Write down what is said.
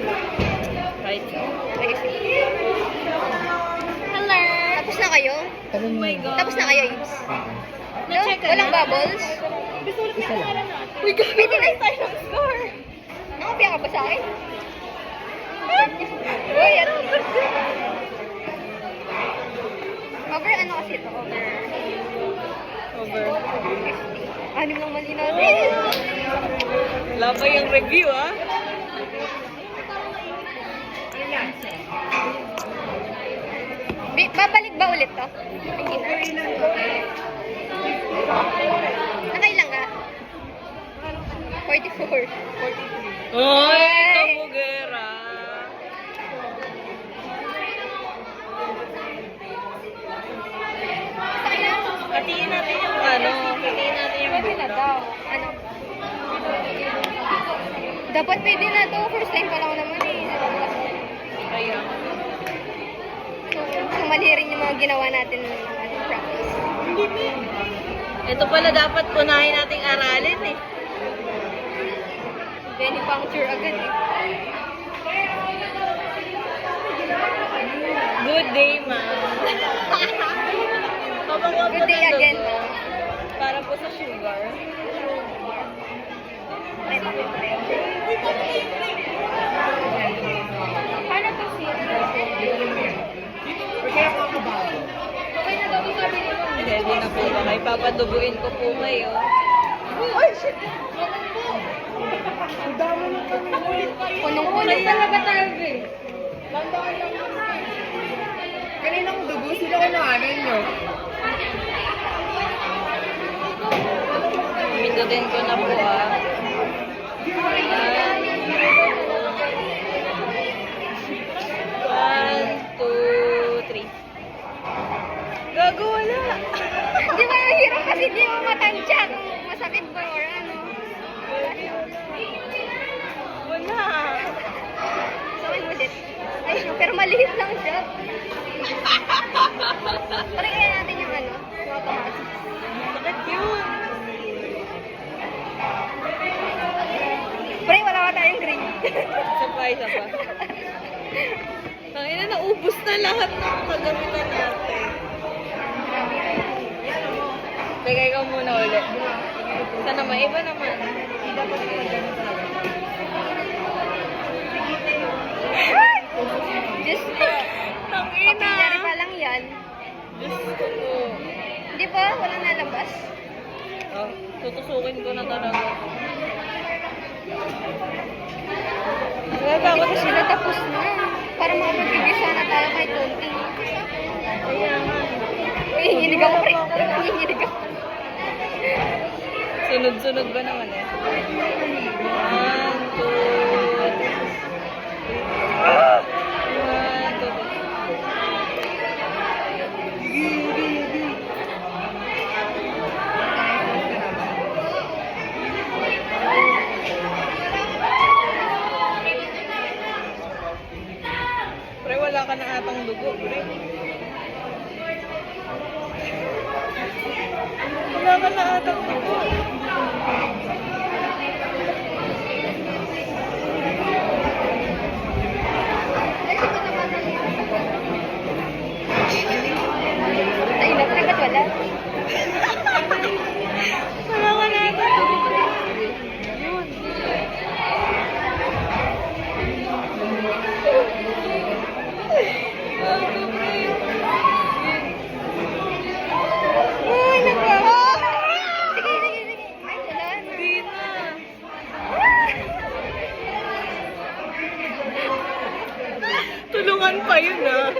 cappuccino. Right. Sige, sige. Hello! Tapos na kayo? Oh my God. Tapos na kayo, Ibs? Na-check ka Walang na? bubbles? Isa lang. Uy, pwede na tayo ng score. Nakapia ka ba sa akin? Uy, ano? Over ano kasi ito? Over. Anim lang mali natin. Laba yung review, ah. Babalik ba ulit to? Hindi na. Nakailang ka? 44. Oy, kabugera. Hatiin natin yung ano. Hatiin natin yung Pwede na daw. Ano? Dapat pwede na to. First time pa lang naman eh. Kaya. So, mali rin yung mga ginawa natin ng practice. Ito pala dapat unahin nating aralin eh. Venipuncture agad eh. Good day, ma'am. Good day again, ma'am. Para po sa sugar. Paano to siya? Okay na daw yung sabi nito. Ready na po ba? May papadubuin ko po kayo. Ay, shit! Punong-puno talaga talaga eh. Kaninang dugo sila kinahanan nyo? Pindutin ko na po ah. One, two, three. Gago, wala. Di ba yung hirap kasi di mo matansya kung masakit ba or ano. Wala. Sakit mo din. Ay, pero maliit lang siya. Try kaya natin yung ano, mga kamatis. Sakit yun. Pre, wala ka tayong green. Surprise pa. Tangina, naubos na lahat ng kagamitan natin. Teka, ikaw muna ulit. Sana maiba naman. Dapat na ganun talaga. Just po. Tangina. Kapilari pa lang yan. Diyos ko. Di ba? Walang nalabas. Oh, tutusukin ko na talaga. Di ba kasi sila tapos na? Para makapag-review sana tayo kahit konti. Kaya nga. Uy, hinginig ako, pre. Hinginig ako. Sunod-sunod ba naman eh? One, two, three. One, two, three. Pre, wala ka na atang dugo, pre. Wala ka na atang dugo. Ay, na, pre, ba't wala? Wala ka na atang dugo. Yun. Uy, nagwa. Sige, sige, sige. Ay, wala na. Hindi na. Tulungan pa yun ah.